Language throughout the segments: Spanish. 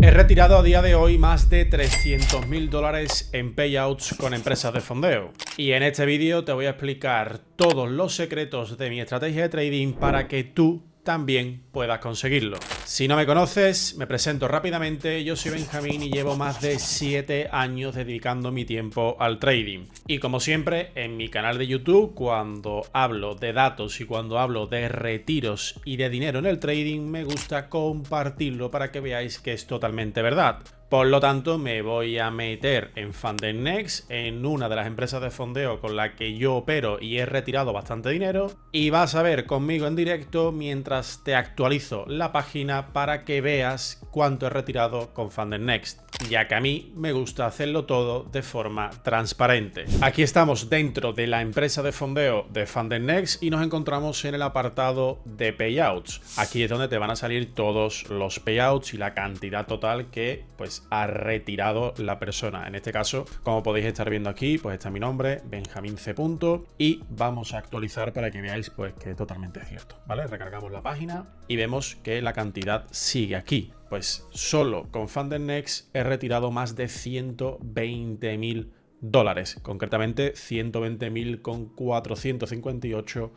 He retirado a día de hoy más de 300.000 dólares en payouts con empresas de fondeo. Y en este vídeo te voy a explicar todos los secretos de mi estrategia de trading para que tú también puedas conseguirlo. Si no me conoces, me presento rápidamente. Yo soy Benjamín y llevo más de 7 años dedicando mi tiempo al trading. Y como siempre, en mi canal de YouTube, cuando hablo de datos y cuando hablo de retiros y de dinero en el trading, me gusta compartirlo para que veáis que es totalmente verdad. Por lo tanto, me voy a meter en FundedNext, en una de las empresas de fondeo con la que yo opero y he retirado bastante dinero. Y vas a ver conmigo en directo mientras te actualizo la página para que veas cuánto he retirado con FundedNext, ya que a mí me gusta hacerlo todo de forma transparente. Aquí estamos dentro de la empresa de fondeo de FundedNext y nos encontramos en el apartado de payouts. Aquí es donde te van a salir todos los payouts y la cantidad total que ha retirado la persona. En este caso, como podéis estar viendo aquí, pues está mi nombre, Benjamín C. y vamos a actualizar para que veáis que es totalmente cierto, ¿vale? Recargamos la página y vemos que la cantidad sigue aquí. Pues solo con FundedNext he retirado más de 120.000 dólares, concretamente 120.458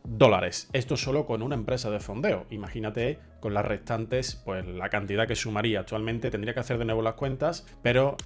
dólares. Esto solo con una empresa de fondeo. Imagínate con las restantes, pues la cantidad que sumaría. Actualmente tendría que hacer de nuevo las cuentas, pero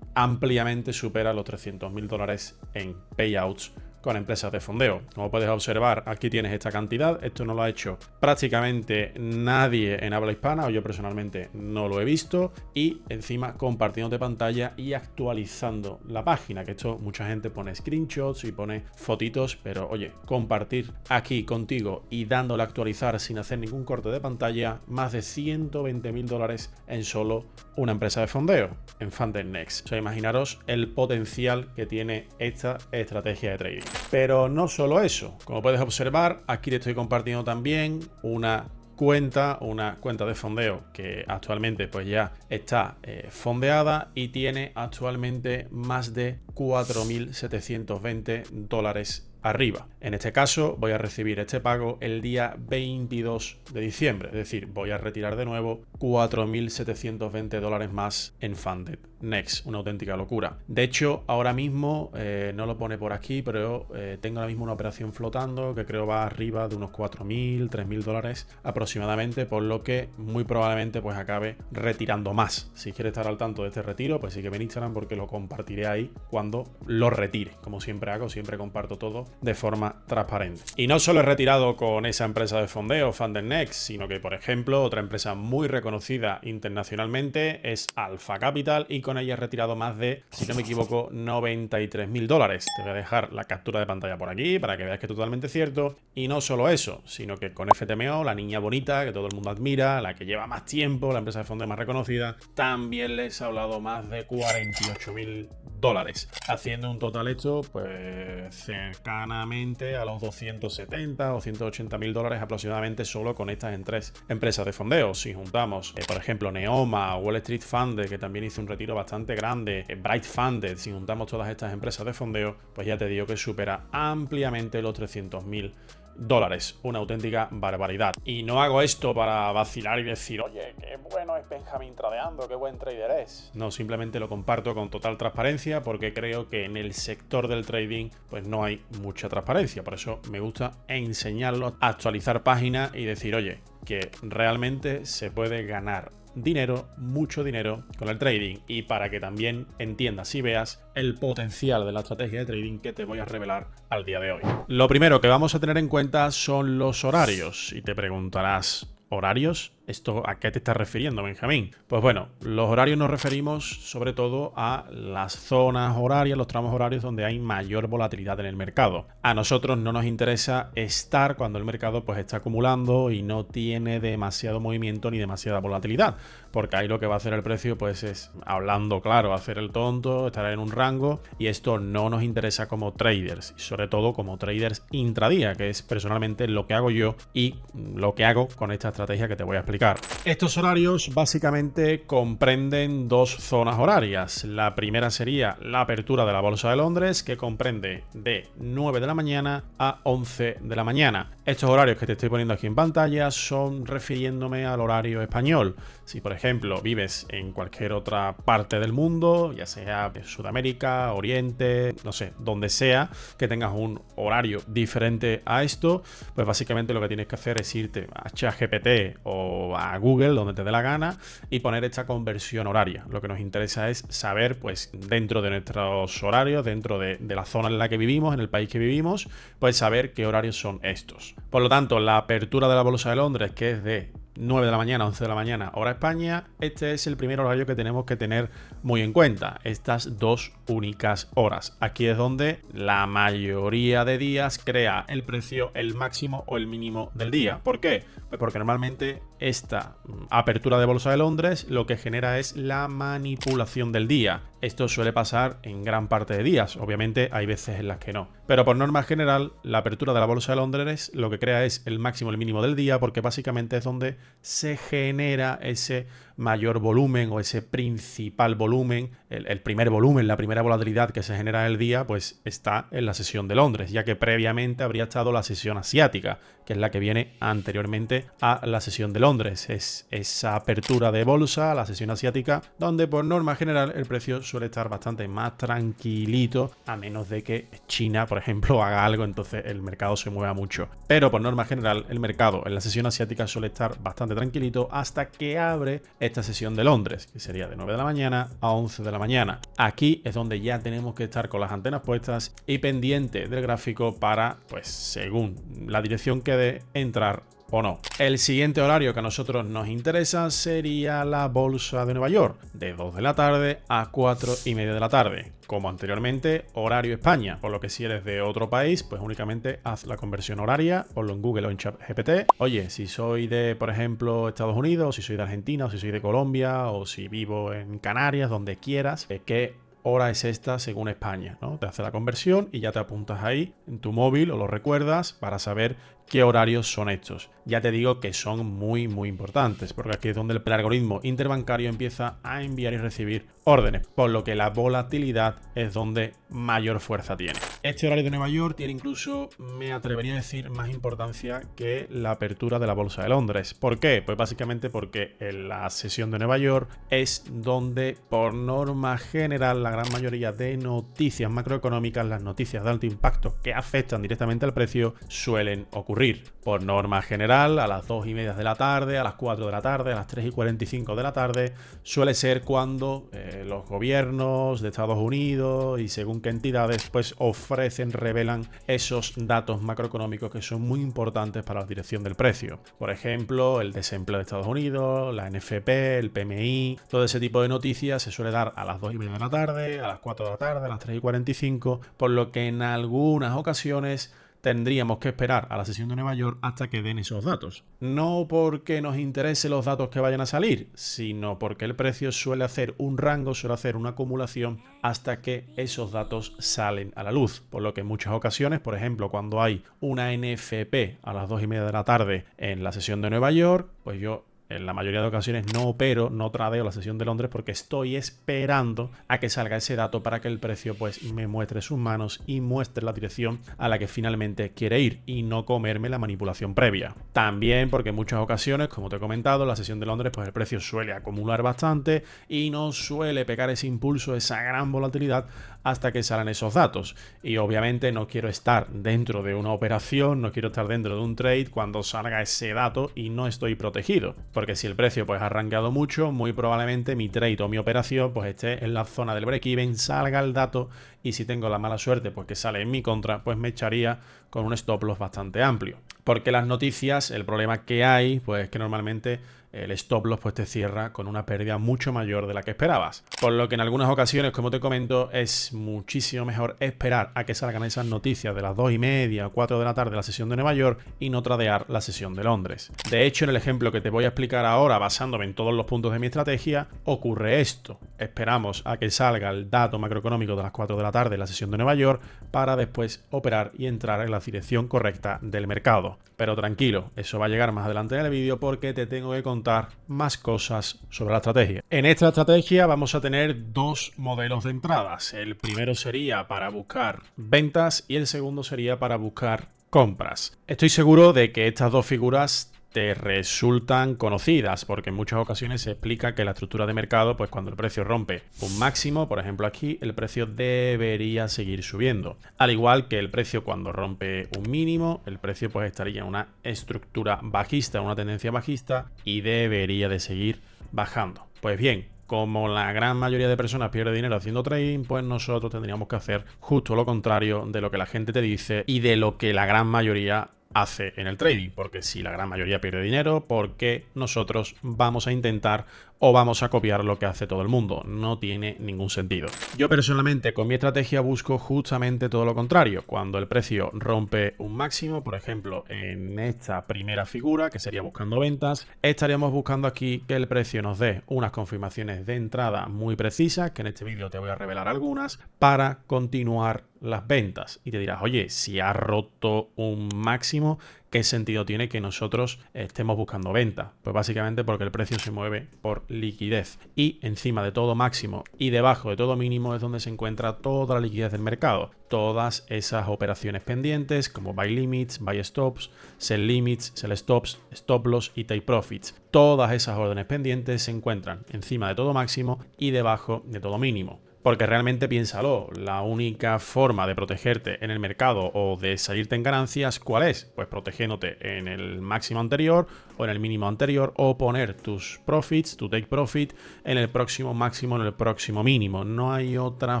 ampliamente supera los 300.000 dólares en payouts con empresas de fondeo. Como puedes observar, aquí tienes esta cantidad. Esto no lo ha hecho prácticamente nadie en habla hispana, o yo personalmente no lo he visto, y encima compartiendo de pantalla y actualizando la página, que esto mucha gente pone screenshots y pone fotitos, pero oye, compartir aquí contigo y dándole a actualizar sin hacer ningún corte de pantalla, más de 120.000 dólares en solo una empresa de fondeo en FundedNext. O sea, imaginaros el potencial que tiene esta estrategia de trading. Pero no solo eso, como puedes observar, aquí te estoy compartiendo también una cuenta de fondeo que actualmente pues ya está fondeada y tiene actualmente más de 4.720 dólares arriba. En este caso voy a recibir este pago el día 22 de diciembre, es decir, voy a retirar de nuevo 4.720 dólares más en FundedNext, una auténtica locura. De hecho, ahora mismo, no lo pone por aquí, pero tengo ahora mismo una operación flotando que creo va arriba de unos 4.000, 3.000 dólares aproximadamente, por lo que muy probablemente pues acabe retirando más. Si quieres estar al tanto de este retiro, pues sígueme en Instagram porque lo compartiré ahí cuando lo retire. Como siempre hago, siempre comparto todo de forma transparente. Y no solo he retirado con esa empresa de fondeo, FundedNext, sino que, por ejemplo, otra empresa muy reconocida internacionalmente es Alpha Capital y con ella he retirado más de, si no me equivoco, 93.000 dólares. Te voy a dejar la captura de pantalla por aquí para que veas que es totalmente cierto. Y no solo eso, sino que con FTMO, la niña bonita que todo el mundo admira, la que lleva más tiempo, la empresa de fondeo más reconocida, también les he hablado más de 48.000 dólares, haciendo un total hecho pues cercanamente a los 270 o 180.000 dólares aproximadamente solo con estas tres empresas de fondeo. Si juntamos, por ejemplo, Neoma, Wall Street Funded, que también hizo un retiro bastante grande, Bright Funded, si juntamos todas estas empresas de fondeo, pues ya te digo que supera ampliamente los 300.000 dólares, una auténtica barbaridad. Y no hago esto para vacilar y decir, oye, qué bueno es Benjamín tradeando, qué buen trader es. No, simplemente lo comparto con total transparencia porque creo que en el sector del trading pues no hay mucha transparencia. Por eso me gusta enseñarlo, actualizar páginas y decir, oye, que realmente se puede ganar dinero, mucho dinero con el trading, y para que también entiendas y veas el potencial de la estrategia de trading que te voy a revelar al día de hoy. Lo primero que vamos a tener en cuenta son los horarios y te preguntarás, ¿horarios? ¿Esto a qué te estás refiriendo, Benjamín? Pues bueno, los horarios nos referimos sobre todo a las zonas horarias, los tramos horarios donde hay mayor volatilidad en el mercado. A nosotros no nos interesa estar cuando el mercado pues está acumulando y no tiene demasiado movimiento ni demasiada volatilidad, porque ahí lo que va a hacer el precio pues es, hablando claro, hacer el tonto, estar en un rango, y esto no nos interesa como traders, y sobre todo como traders intradía, que es personalmente lo que hago yo y lo que hago con esta estrategia que te voy a explicar explicar. Estos horarios básicamente comprenden dos zonas horarias. La primera sería la apertura de la Bolsa de Londres, que comprende de 9 de la mañana a 11 de la mañana. Estos horarios que te estoy poniendo aquí en pantalla son refiriéndome al horario español. Si por ejemplo vives en cualquier otra parte del mundo, ya sea Sudamérica, Oriente, no sé, donde sea, que tengas un horario diferente a esto, pues básicamente lo que tienes que hacer es irte a ChatGPT o a Google, donde te dé la gana, y poner esta conversión horaria. Lo que nos interesa es saber, pues dentro de nuestros horarios, dentro de la zona en la que vivimos, en el país que vivimos, pues saber qué horarios son estos. Por lo tanto, la apertura de la Bolsa de Londres, que es de 9 de la mañana, 11 de la mañana, hora España, este es el primer horario que tenemos que tener muy en cuenta, estas dos únicas horas. Aquí es donde la mayoría de días crea el precio el máximo o el mínimo del día. ¿Por qué? Pues porque normalmente esta apertura de Bolsa de Londres lo que genera es la manipulación del día. Esto suele pasar en gran parte de días, obviamente hay veces en las que no. Pero por norma general, la apertura de la Bolsa de Londres lo que crea es el máximo y el mínimo del día, porque básicamente es donde se genera ese mayor volumen o ese principal volumen, el primer volumen, la primera volatilidad que se genera en el día, pues está en la sesión de Londres, ya que previamente habría estado la sesión asiática, que es la que viene anteriormente a la sesión de Londres. Es esa apertura de bolsa, la sesión asiática, donde por norma general el precio suele estar bastante más tranquilito, a menos de que China, por ejemplo, haga algo, entonces el mercado se mueva mucho. Pero por norma general el mercado en la sesión asiática suele estar bastante tranquilito hasta que abre esta sesión de Londres, que sería de 9 de la mañana a 11 de la mañana. Aquí es donde ya tenemos que estar con las antenas puestas y pendiente del gráfico para, pues según la dirección que dé, entrar o no. El siguiente horario que a nosotros nos interesa sería la Bolsa de Nueva York, de 2 de la tarde a 4 y media de la tarde. Como anteriormente, horario España, por lo que si eres de otro país, pues únicamente haz la conversión horaria, ponlo en Google o en ChatGPT. Oye, si soy de, por ejemplo, Estados Unidos, o si soy de Argentina, o si soy de Colombia, o si vivo en Canarias, donde quieras, ¿qué hora es esta según España? ¿No? Te hace la conversión y ya te apuntas ahí en tu móvil o lo recuerdas para saber qué horarios son estos. Ya te digo que son muy importantes, porque aquí es donde el algoritmo interbancario empieza a enviar y recibir órdenes, por lo que la volatilidad es donde mayor fuerza tiene. Este horario de Nueva York tiene incluso, me atrevería a decir, más importancia que la apertura de la Bolsa de Londres. ¿Por qué? Pues básicamente porque en la sesión de Nueva York es donde por norma general la gran mayoría de noticias macroeconómicas, las noticias de alto impacto que afectan directamente al precio, suelen ocurrir. Por norma general, a las 2 y media de la tarde, a las 4 de la tarde, a las 3 y 45 de la tarde, suele ser cuando los gobiernos de Estados Unidos y según qué entidades pues ofrecen, revelan esos datos macroeconómicos que son muy importantes para la dirección del precio. Por ejemplo, el desempleo de Estados Unidos, la NFP, el PMI, todo ese tipo de noticias se suele dar a las 2 y media de la tarde, a las 4 de la tarde, a las 3 y 45, por lo que en algunas ocasiones tendríamos que esperar a la sesión de Nueva York hasta que den esos datos. No porque nos interese los datos que vayan a salir, sino porque el precio suele hacer un rango, suele hacer una acumulación hasta que esos datos salen a la luz. Por lo que en muchas ocasiones, por ejemplo, cuando hay una NFP a las 2 y media de la tarde en la sesión de Nueva York, pues yo en la mayoría de ocasiones no opero, no tradeo la sesión de Londres porque estoy esperando a que salga ese dato para que el precio pues me muestre sus manos y muestre la dirección a la que finalmente quiere ir y no comerme la manipulación previa. También porque en muchas ocasiones, como te he comentado, la sesión de Londres pues el precio suele acumular bastante y no suele pegar ese impulso, esa gran volatilidad hasta que salen esos datos. Y obviamente no quiero estar dentro de una operación, no quiero estar dentro de un trade cuando salga ese dato y no estoy protegido. Porque si el precio pues ha arrancado mucho, muy probablemente mi trade o mi operación pues esté en la zona del break-even, salga el dato y si tengo la mala suerte pues que sale en mi contra, pues me echaría con un stop loss bastante amplio. Porque las noticias, el problema que hay pues es que normalmente el stop loss pues te cierra con una pérdida mucho mayor de la que esperabas. Por lo que en algunas ocasiones, como te comento, es muchísimo mejor esperar a que salgan esas noticias de las 2 y media o 4 de la tarde de la sesión de Nueva York y no tradear la sesión de Londres. De hecho, en el ejemplo que te voy a explicar ahora, basándome en todos los puntos de mi estrategia, ocurre esto. Esperamos a que salga el dato macroeconómico de las 4 de la tarde de la sesión de Nueva York para después operar y entrar en la dirección correcta del mercado. Pero tranquilo, eso va a llegar más adelante en el vídeo porque te tengo que contar contar más cosas sobre la estrategia. En esta estrategia vamos a tener dos modelos de entradas. El primero sería para buscar ventas y el segundo sería para buscar compras. Estoy seguro de que estas dos figuras te resultan conocidas porque en muchas ocasiones se explica que la estructura de mercado, pues cuando el precio rompe un máximo, por ejemplo aquí, el precio debería seguir subiendo. Al igual que el precio cuando rompe un mínimo, el precio pues estaría en una estructura bajista, una tendencia bajista y debería de seguir bajando. Pues bien, como la gran mayoría de personas pierde dinero haciendo trading, pues nosotros tendríamos que hacer justo lo contrario de lo que la gente te dice y de lo que la gran mayoría hace en el trading, porque si la gran mayoría pierde dinero, ¿por qué nosotros vamos a intentar o vamos a copiar lo que hace todo el mundo? No tiene ningún sentido. Yo personalmente con mi estrategia busco justamente todo lo contrario. Cuando el precio rompe un máximo, por ejemplo en esta primera figura que sería buscando ventas, estaríamos buscando aquí que el precio nos dé unas confirmaciones de entrada muy precisas, que en este vídeo te voy a revelar algunas, para continuar las ventas. Y te dirás, oye, si ha roto un máximo, ¿qué sentido tiene que nosotros estemos buscando venta? Pues básicamente porque el precio se mueve por liquidez y encima de todo máximo y debajo de todo mínimo es donde se encuentra toda la liquidez del mercado. Todas esas operaciones pendientes como buy limits, buy stops, sell limits, sell stops, stop loss y take profits. Todas esas órdenes pendientes se encuentran encima de todo máximo y debajo de todo mínimo. Porque realmente piénsalo, la única forma de protegerte en el mercado o de salirte en ganancias, ¿cuál es? Pues protegiéndote en el máximo anterior o en el mínimo anterior o poner tus profits, tu take profit, en el próximo máximo, en el próximo mínimo. No hay otra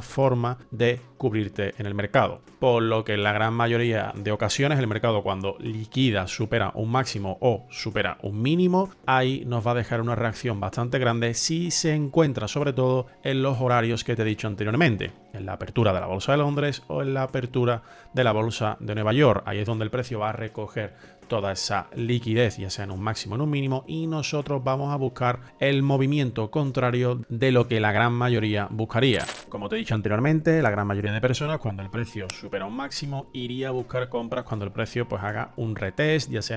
forma de cubrirte en el mercado. Por lo que en la gran mayoría de ocasiones el mercado cuando liquida, supera un máximo o supera un mínimo, ahí nos va a dejar una reacción bastante grande si se encuentra sobre todo en los horarios que te he dicho anteriormente, en la apertura de la Bolsa de Londres o en la apertura de la Bolsa de Nueva York. Ahí es donde el precio va a recoger toda esa liquidez, ya sea en un máximo o en un mínimo, y nosotros vamos a buscar el movimiento contrario de lo que la gran mayoría buscaría. Como te he dicho anteriormente, la gran mayoría de personas cuando el precio supera un máximo iría a buscar compras cuando el precio pues haga un retest, ya sea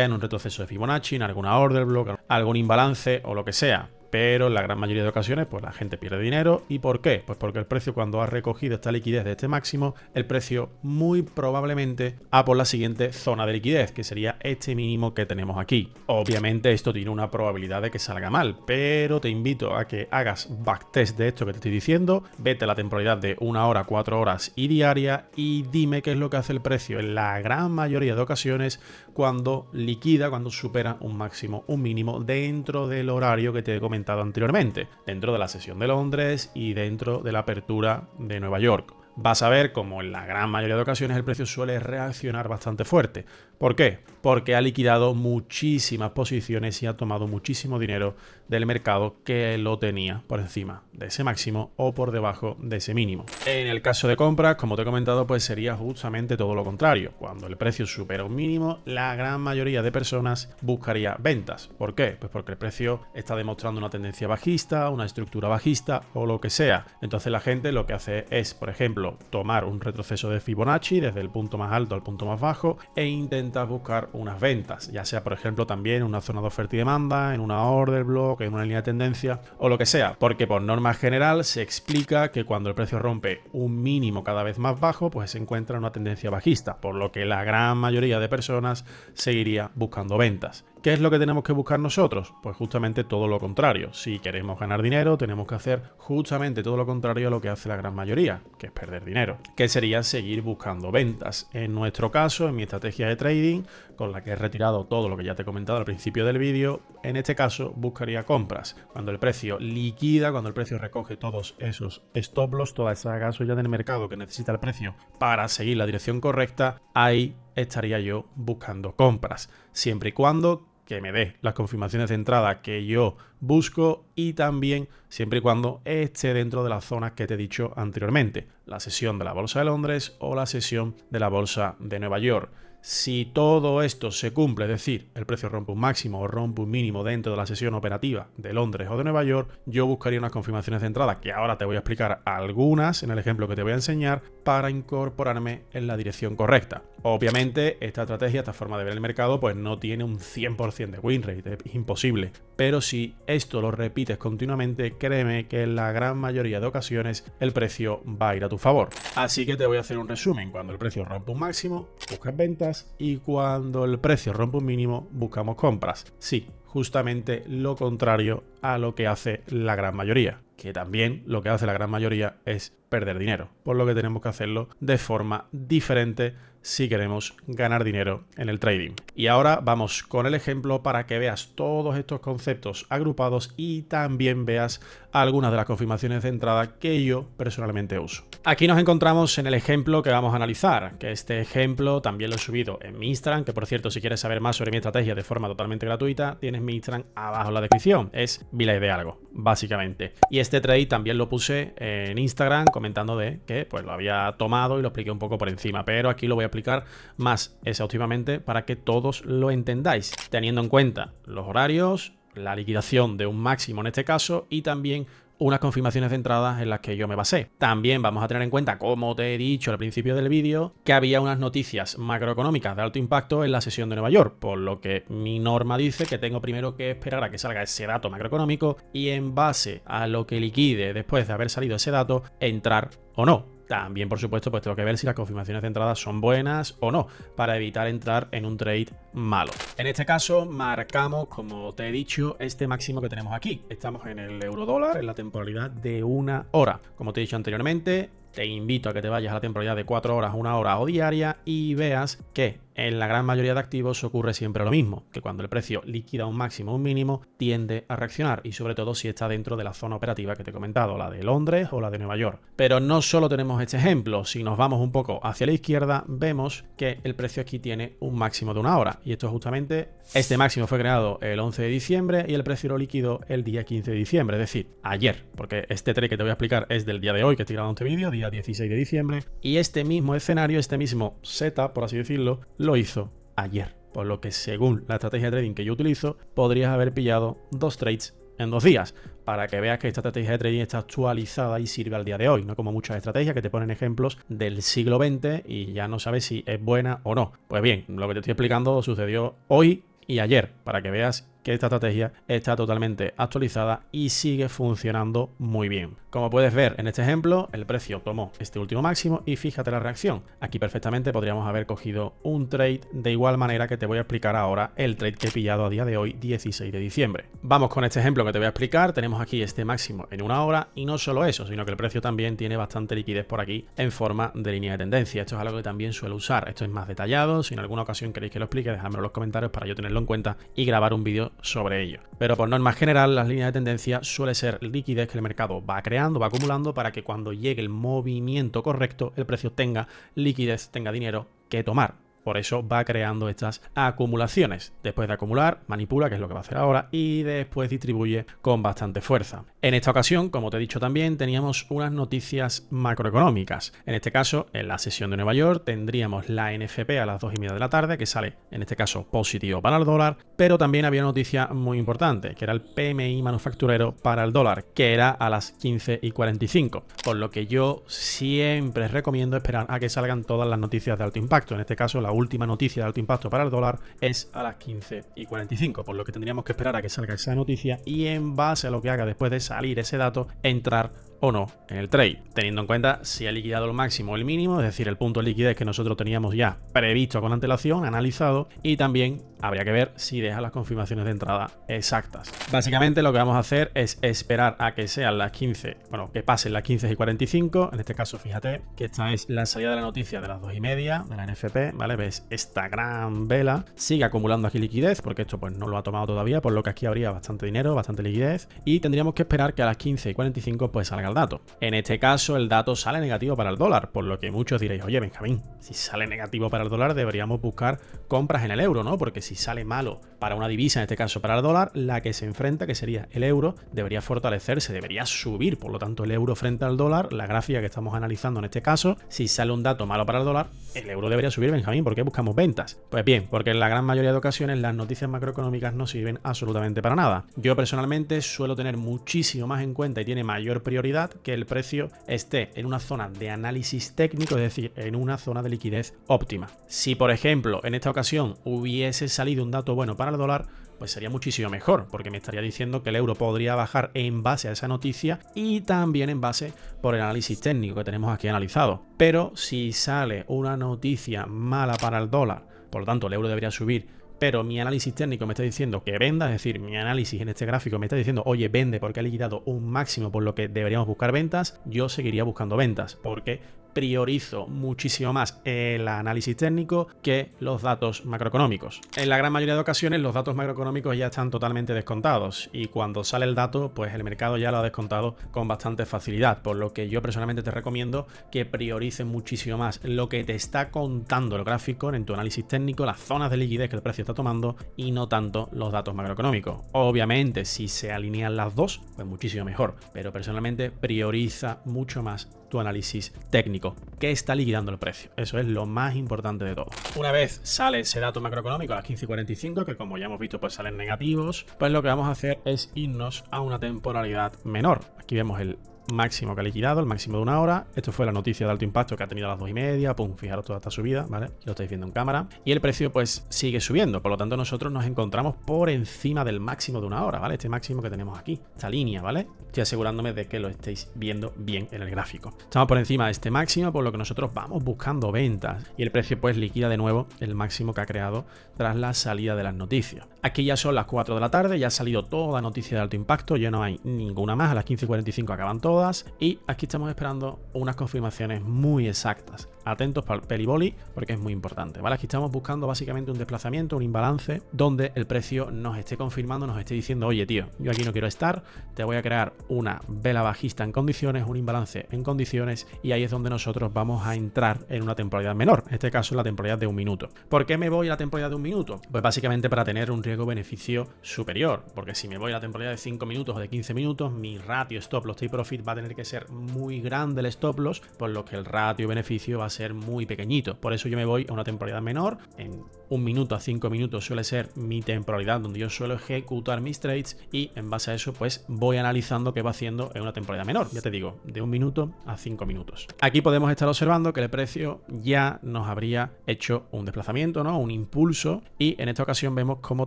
en un retroceso de Fibonacci, en alguna order block, algún imbalance o lo que sea. Pero en la gran mayoría de ocasiones pues la gente pierde dinero. ¿Y por qué? Pues porque el precio cuando ha recogido esta liquidez de este máximo, el precio muy probablemente va por la siguiente zona de liquidez, que sería este mínimo que tenemos aquí. Obviamente esto tiene una probabilidad de que salga mal, pero te invito a que hagas backtest de esto que te estoy diciendo, vete a la temporalidad de 1 hora, 4 horas y diaria y dime qué es lo que hace el precio en la gran mayoría de ocasiones cuando liquida, cuando supera un máximo, un mínimo dentro del horario que te he comentado anteriormente, dentro de la sesión de Londres y dentro de la apertura de Nueva York. Vas a ver como en la gran mayoría de ocasiones el precio suele reaccionar bastante fuerte. ¿Por qué? Porque ha liquidado muchísimas posiciones y ha tomado muchísimo dinero del mercado que lo tenía por encima de ese máximo o por debajo de ese mínimo. En el caso de compras, como te he comentado, pues sería justamente todo lo contrario. Cuando el precio supera un mínimo, la gran mayoría de personas buscaría ventas. ¿Por qué? Pues porque el precio está demostrando una tendencia bajista, una estructura bajista o lo que sea. Entonces la gente lo que hace es, por ejemplo, tomar un retroceso de Fibonacci desde el punto más alto al punto más bajo e intentar buscar unas ventas, ya sea por ejemplo también en una zona de oferta y demanda, en una order block, en una línea de tendencia o lo que sea, porque por norma general se explica que cuando el precio rompe un mínimo cada vez más bajo, pues se encuentra en una tendencia bajista, por lo que la gran mayoría de personas seguiría buscando ventas. ¿Qué es lo que tenemos que buscar nosotros? Pues justamente todo lo contrario. Si queremos ganar dinero, tenemos que hacer justamente todo lo contrario a lo que hace la gran mayoría, que es perder dinero, que sería seguir buscando ventas. En nuestro caso, en mi estrategia de trading, con la que he retirado todo lo que ya te he comentado al principio del vídeo, en este caso buscaría compras. Cuando el precio liquida, cuando el precio recoge todos esos stop loss, toda esa gasolina del mercado que necesita el precio para seguir la dirección correcta, ahí estaría yo buscando compras, siempre y cuando que me dé las confirmaciones de entrada que yo busco y también siempre y cuando esté dentro de las zonas que te he dicho anteriormente, la sesión de la Bolsa de Londres o la sesión de la Bolsa de Nueva York. Si todo esto se cumple, es decir, el precio rompe un máximo o rompe un mínimo dentro de la sesión operativa de Londres o de Nueva York, yo buscaría unas confirmaciones de entrada, que ahora te voy a explicar algunas en el ejemplo que te voy a enseñar, para incorporarme en la dirección correcta. Obviamente, esta estrategia, esta forma de ver el mercado, pues no tiene un 100% de win rate, es imposible. Pero si esto lo repites continuamente, créeme que en la gran mayoría de ocasiones el precio va a ir a tu favor. Así que te voy a hacer un resumen. Cuando el precio rompe un máximo, buscas ventas, y cuando el precio rompe un mínimo, buscamos compras. Sí, justamente lo contrario a lo que hace la gran mayoría, que también lo que hace la gran mayoría es perder dinero, por lo que tenemos que hacerlo de forma diferente si queremos ganar dinero en el trading. Y ahora vamos con el ejemplo para que veas todos estos conceptos agrupados y también veas algunas de las confirmaciones de entrada que yo personalmente uso. Aquí nos encontramos en el ejemplo que vamos a analizar, que este ejemplo también lo he subido en mi Instagram, que por cierto, si quieres saber más sobre mi estrategia de forma totalmente gratuita, tienes mi Instagram abajo en la descripción, es Vilay de Algo, básicamente. Y este trade también lo puse en Instagram comentando de que pues lo había tomado y lo expliqué un poco por encima, pero aquí lo voy a explicar más exhaustivamente para que todos lo entendáis, teniendo en cuenta los horarios, la liquidación de un máximo en este caso y también unas confirmaciones de entradas en las que yo me basé. También vamos a tener en cuenta, como te he dicho al principio del vídeo, que había unas noticias macroeconómicas de alto impacto en la sesión de Nueva York, por lo que mi norma dice que tengo primero que esperar a que salga ese dato macroeconómico y en base a lo que liquide después de haber salido ese dato, entrar o no. También, por supuesto, pues tengo que ver si las confirmaciones de entrada son buenas o no, para evitar entrar en un trade malo. En este caso, marcamos, como te he dicho, este máximo que tenemos aquí. Estamos en el euro dólar, en la temporalidad de 1 hora. Como te he dicho anteriormente, te invito a que te vayas a la temporalidad de 4 horas, 1 hora o diaria y veas que en la gran mayoría de activos ocurre siempre lo mismo, que cuando el precio liquida un máximo o un mínimo tiende a reaccionar y sobre todo si está dentro de la zona operativa que te he comentado, la de Londres o la de Nueva York. Pero no solo tenemos este ejemplo, si nos vamos un poco hacia la izquierda vemos que el precio aquí tiene un máximo de 1 hora y esto justamente, este máximo fue creado el 11 de diciembre y el precio lo liquidó el día 15 de diciembre, es decir, ayer, porque este trade que te voy a explicar es del día de hoy que estoy grabando este vídeo, día 16 de diciembre, y este mismo escenario, este mismo setup, por así decirlo, lo hizo ayer, por lo que según la estrategia de trading que yo utilizo, podrías haber pillado 2 trades en 2 días, para que veas que esta estrategia de trading está actualizada y sirve al día de hoy, no como muchas estrategias que te ponen ejemplos del siglo XX y ya no sabes si es buena o no. Pues bien, lo que te estoy explicando sucedió hoy y ayer, para que veas que esta estrategia está totalmente actualizada y sigue funcionando muy bien. Como puedes ver en este ejemplo, el precio tomó este último máximo y fíjate la reacción. Aquí perfectamente podríamos haber cogido un trade de igual manera que te voy a explicar ahora el trade que he pillado a día de hoy, 16 de diciembre. Vamos con este ejemplo que te voy a explicar. Tenemos aquí este máximo en 1 hora y no solo eso, sino que el precio también tiene bastante liquidez por aquí en forma de línea de tendencia. Esto es algo que también suelo usar. Esto es más detallado. Si en alguna ocasión queréis que lo explique, dejadmelo en los comentarios para yo tenerlo en cuenta y grabar un vídeo sobre ello. Pero por norma general, las líneas de tendencia suele ser liquidez que el mercado va creando, va acumulando para que cuando llegue el movimiento correcto, el precio tenga liquidez, tenga dinero que tomar. Por eso va creando estas acumulaciones. Después de acumular, manipula, que es lo que va a hacer ahora, y después distribuye con bastante fuerza. En esta ocasión, como te he dicho también, teníamos unas noticias macroeconómicas. En este caso, en la sesión de Nueva York, tendríamos la NFP a las 2:30 de la tarde, que sale, en este caso, positivo para el dólar, pero también había una noticia muy importante, que era el PMI manufacturero para el dólar, que era a las 15:45. Por lo que yo siempre recomiendo esperar a que salgan todas las noticias de alto impacto. En este caso, la última noticia de alto impacto para el dólar es a las 15:45, por lo que tendríamos que esperar a que salga esa noticia y en base a lo que haga después de salir ese dato, entrar o no en el trade, teniendo en cuenta si ha liquidado el máximo o el mínimo, es decir, el punto de liquidez que nosotros teníamos ya previsto con antelación, analizado, y también habría que ver si deja las confirmaciones de entrada exactas. Básicamente lo que vamos a hacer es esperar a que sean las 15, bueno, que pasen las 15:45, en este caso fíjate que esta es la salida de la noticia de las 2:30 de la NFP, ¿vale? Ves esta gran vela, sigue acumulando aquí liquidez, porque esto pues no lo ha tomado todavía, por lo que aquí habría bastante dinero, bastante liquidez, y tendríamos que esperar que a las 15:45 pues salga salga el dato. En este caso, el dato sale negativo para el dólar, por lo que muchos diréis, oye, Benjamín, si sale negativo para el dólar, deberíamos buscar compras en el euro, ¿no? Porque si sale malo para una divisa, en este caso para el dólar, la que se enfrenta, que sería el euro, debería fortalecerse, debería subir. Por lo tanto, el euro frente al dólar, la gráfica que estamos analizando en este caso, si sale un dato malo para el dólar, el euro debería subir, Benjamín. ¿Por qué buscamos ventas? Pues bien, porque en la gran mayoría de ocasiones las noticias macroeconómicas no sirven absolutamente para nada. Yo personalmente suelo tener muchísimo más en cuenta y tiene mayor prioridad que el precio esté en una zona de análisis técnico, es decir, en una zona de liquidez óptima. Si, por ejemplo, en esta ocasión hubiese salido un dato bueno para el dólar, pues sería muchísimo mejor, porque me estaría diciendo que el euro podría bajar en base a esa noticia y también en base por el análisis técnico que tenemos aquí analizado. Pero si sale una noticia mala para el dólar, por lo tanto el euro debería subir, pero mi análisis técnico me está diciendo que venda, es decir, mi análisis en este gráfico me está diciendo, oye, vende porque ha liquidado un máximo por lo que deberíamos buscar ventas, yo seguiría buscando ventas, porque priorizo muchísimo más el análisis técnico que los datos macroeconómicos. En la gran mayoría de ocasiones los datos macroeconómicos ya están totalmente descontados y cuando sale el dato, pues el mercado ya lo ha descontado con bastante facilidad, por lo que yo personalmente te recomiendo que priorices muchísimo más lo que te está contando el gráfico en tu análisis técnico, las zonas de liquidez que el precio está tomando y no tanto los datos macroeconómicos. Obviamente, si se alinean las dos, pues muchísimo mejor, pero personalmente prioriza mucho más tu análisis técnico, que está liquidando el precio. Eso es lo más importante de todo. Una vez sale ese dato macroeconómico a las 15:45, que como ya hemos visto pues salen negativos, pues lo que vamos a hacer es irnos a una temporalidad menor. Aquí vemos el máximo que ha liquidado, el máximo de una hora. Esto fue la noticia de alto impacto que ha tenido a las 2:30, pum, fijaros toda esta subida, ¿vale? Aquí lo estáis viendo en cámara. Y el precio pues sigue subiendo, por lo tanto nosotros nos encontramos por encima del máximo de una hora, ¿vale? Este máximo que tenemos aquí, esta línea, ¿vale? Estoy asegurándome de que lo estéis viendo bien en el gráfico. Estamos por encima de este máximo, por lo que nosotros vamos buscando ventas y el precio pues liquida de nuevo el máximo que ha creado tras la salida de las noticias. Aquí ya son las 4 de la tarde, ya ha salido toda noticia de alto impacto, ya no hay ninguna más, a las 15:45 acaban todas y aquí estamos esperando unas confirmaciones muy exactas. Atentos para el peliboli porque es muy importante, ¿vale? Aquí estamos buscando básicamente un desplazamiento, un imbalance donde el precio nos esté confirmando, nos esté diciendo, oye tío, yo aquí no quiero estar, te voy a crear una vela bajista en condiciones, un imbalance en condiciones y ahí es donde nosotros vamos a entrar en una temporalidad menor, en este caso la temporalidad de un minuto. ¿Por qué me voy a la temporalidad de un minuto? Pues básicamente para tener un riesgo-beneficio superior, porque si me voy a la temporalidad de 5 minutos o de 15 minutos, mi ratio stop loss take profit va a tener que ser muy grande el stop loss, por lo que el ratio-beneficio va a ser muy pequeñito. Por eso yo me voy a una temporalidad menor. En 1 minuto a 5 minutos suele ser mi temporalidad donde yo suelo ejecutar mis trades y en base a eso pues voy analizando qué va haciendo en una temporalidad menor. Ya te digo, de 1 minuto a 5 minutos. Aquí podemos estar observando que el precio ya nos habría hecho un desplazamiento, ¿no? Un impulso y en esta ocasión vemos cómo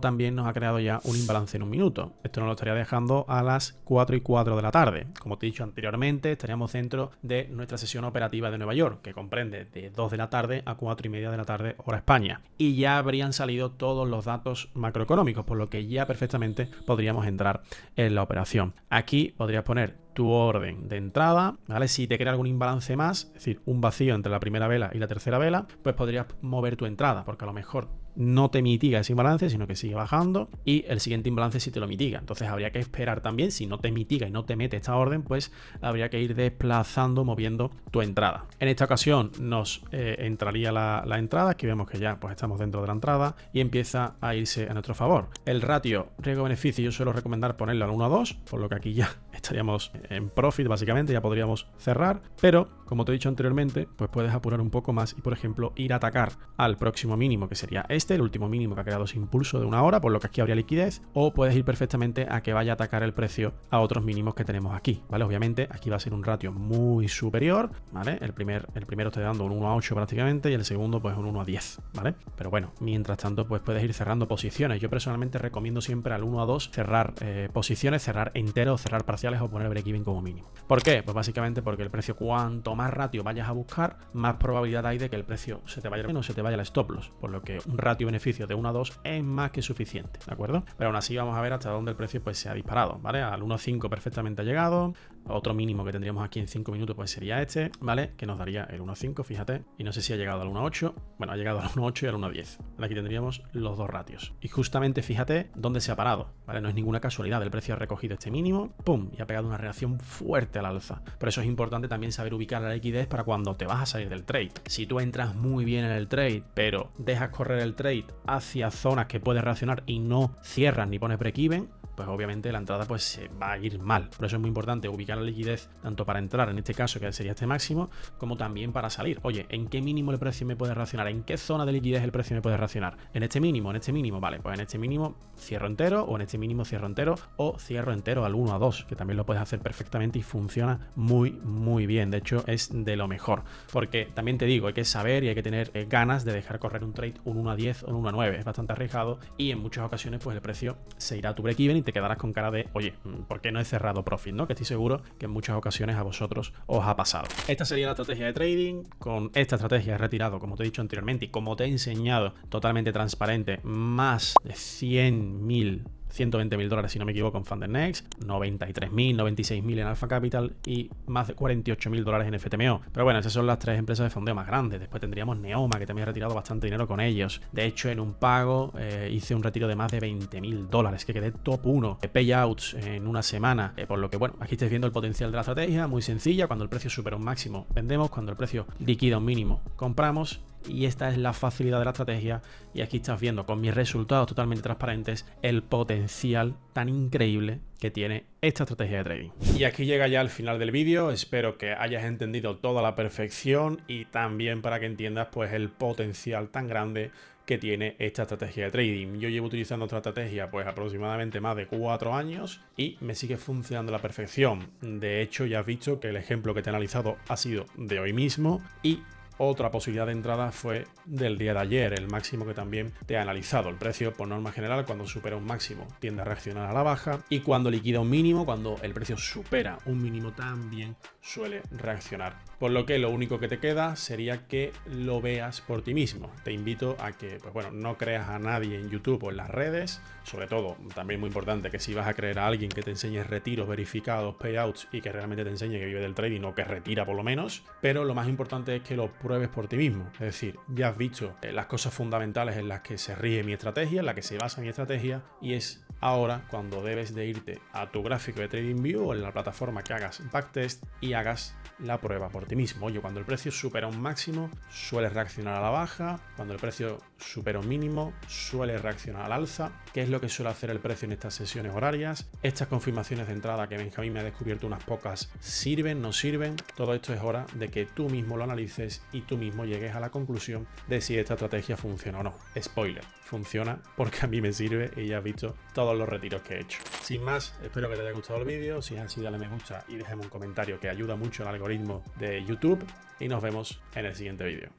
también nos ha creado ya un imbalance en 1 minuto. Esto nos lo estaría dejando a las 4:04 de la tarde. Como te he dicho anteriormente, estaríamos dentro de nuestra sesión operativa de Nueva York, que comprende de 2 de la tarde a 4:30 de la tarde hora España. Y ya habrían salido todos los datos macroeconómicos, por lo que ya perfectamente podríamos entrar en la operación. Aquí podrías poner tu orden de entrada, ¿vale? Si te crea algún imbalance más, es decir, un vacío entre la primera vela y la tercera vela, pues podrías mover tu entrada, porque a lo mejor no te mitiga ese imbalance, sino que sigue bajando y el siguiente imbalance sí te lo mitiga. Entonces habría que esperar también, si no te mitiga y no te mete esta orden, pues habría que ir desplazando, moviendo tu entrada. En esta ocasión nos entraría la entrada, aquí vemos que ya pues estamos dentro de la entrada y empieza a irse a nuestro favor. El ratio riesgo-beneficio yo suelo recomendar ponerlo al 1:2, por lo que aquí ya estaríamos en profit básicamente, ya podríamos cerrar, pero como te he dicho anteriormente, pues puedes apurar un poco más y por ejemplo ir a atacar al próximo mínimo, que sería el último mínimo que ha creado ese impulso de 1 hora, por lo que aquí habría liquidez, o puedes ir perfectamente a que vaya a atacar el precio a otros mínimos que tenemos aquí, ¿vale? Obviamente aquí va a ser un ratio muy superior, ¿vale? El primero está dando un 1:8 prácticamente y el segundo pues un 1:10, ¿vale? Pero bueno, mientras tanto pues puedes ir cerrando posiciones. Yo personalmente recomiendo siempre al 1:2 cerrar posiciones, cerrar enteros, cerrar parciales o poner break-even como mínimo. ¿Por qué? Pues básicamente porque el precio cuanto más ratio vayas a buscar, más probabilidad hay de que el precio se te vaya o se te vaya el stop loss, por lo que un ratio beneficio de 1 a 2 es más que suficiente, ¿de acuerdo? Pero aún así vamos a ver hasta dónde el precio pues se ha disparado, ¿vale? Al 1.5 perfectamente ha llegado. Otro mínimo que tendríamos aquí en 5 minutos pues sería este, ¿vale? Que nos daría el 1.5, fíjate. Y no sé si ha llegado al 1.8. Bueno, ha llegado al 1.8 y al 1.10. Aquí tendríamos los dos ratios. Y justamente fíjate dónde se ha parado, ¿vale? No es ninguna casualidad. El precio ha recogido este mínimo, ¡pum! Y ha pegado una reacción fuerte al alza. Por eso es importante también saber ubicar la liquidez para cuando te vas a salir del trade. Si tú entras muy bien en el trade, pero dejas correr el trade hacia zonas que puedes reaccionar y no cierras ni pones break-even, pues obviamente la entrada pues se va a ir mal. Por eso es muy importante ubicar la liquidez tanto para entrar, en este caso que sería este máximo, como también para salir. Oye, ¿en qué mínimo el precio me puede reaccionar? ¿En qué zona de liquidez el precio me puede reaccionar? ¿En este mínimo? Vale, pues en este mínimo cierro entero, o en este mínimo cierro entero, o cierro entero al 1 a 2, que también lo puedes hacer perfectamente y funciona muy bien. De hecho, es de lo mejor. Porque también te digo, hay que saber y hay que tener ganas de dejar correr un trade un 1 a 10 o un 1 a 9. Es bastante arriesgado y en muchas ocasiones pues el precio se irá a tu break-even y te quedarás con cara de, oye, ¿por qué no he cerrado profit? ¿No? Que estoy seguro que en muchas ocasiones a vosotros os ha pasado. Esta sería la estrategia de trading. Con esta estrategia he retirado, como te he dicho anteriormente y como te he enseñado, totalmente transparente, más de 120.000 dólares, si no me equivoco, en FunderNext, 93.000, 96.000 en Alpha Capital y más de 48.000 dólares en FTMO. Pero bueno, esas son las tres empresas de fondeo más grandes. Después tendríamos Neoma, que también he retirado bastante dinero con ellos. De hecho, en un pago hice un retiro de más de 20.000 dólares, que quedé top 1 de payouts en una semana. Por lo que, bueno, aquí estáis viendo el potencial de la estrategia, muy sencilla. Cuando el precio supera un máximo, vendemos. Cuando el precio liquida un mínimo, compramos. Y esta es la facilidad de la estrategia, y aquí estás viendo con mis resultados totalmente transparentes el potencial tan increíble que tiene esta estrategia de trading. Y aquí llega ya el final del vídeo. Espero que hayas entendido toda la perfección y también para que entiendas pues el potencial tan grande que tiene esta estrategia de trading. Yo llevo utilizando esta estrategia pues aproximadamente más de 4 años y me sigue funcionando a la perfección. De hecho, ya has visto que el ejemplo que te he analizado ha sido de hoy mismo, y otra posibilidad de entrada fue del día de ayer, el máximo que también te he analizado. El precio, por norma general, cuando supera un máximo, tiende a reaccionar a la baja, y cuando liquida un mínimo, cuando el precio supera un mínimo, también suele reaccionar. Por lo que lo único que te queda sería que lo veas por ti mismo. Te invito a que, pues bueno, no creas a nadie en YouTube o en las redes. Sobre todo, también muy importante, que si vas a creer a alguien que te enseñe retiros verificados, payouts, y que realmente te enseñe que vive del trading o que retira por lo menos. Pero lo más importante es que lo pruebes por ti mismo. Es decir, ya has visto las cosas fundamentales en las que se rige mi estrategia, en las que se basa mi estrategia, y es ahora cuando debes de irte a tu gráfico de TradingView o en la plataforma que hagas backtest y hagas la prueba por ti mismo. Oye, cuando el precio supera un máximo, suele reaccionar a la baja. Cuando el precio supera un mínimo, suele reaccionar al alza. ¿Qué es lo que suele hacer el precio en estas sesiones horarias? Estas confirmaciones de entrada que Benjamín me ha descubierto unas pocas, ¿sirven? ¿No sirven? Todo esto es hora de que tú mismo lo analices y tú mismo llegues a la conclusión de si esta estrategia funciona o no. Spoiler, funciona porque a mí me sirve y ya has visto todos los retiros que he hecho. Sin más, espero que te haya gustado el vídeo. Si es así, dale me gusta y déjame un comentario, que ayuda mucho al algoritmo de YouTube, y nos vemos en el siguiente vídeo.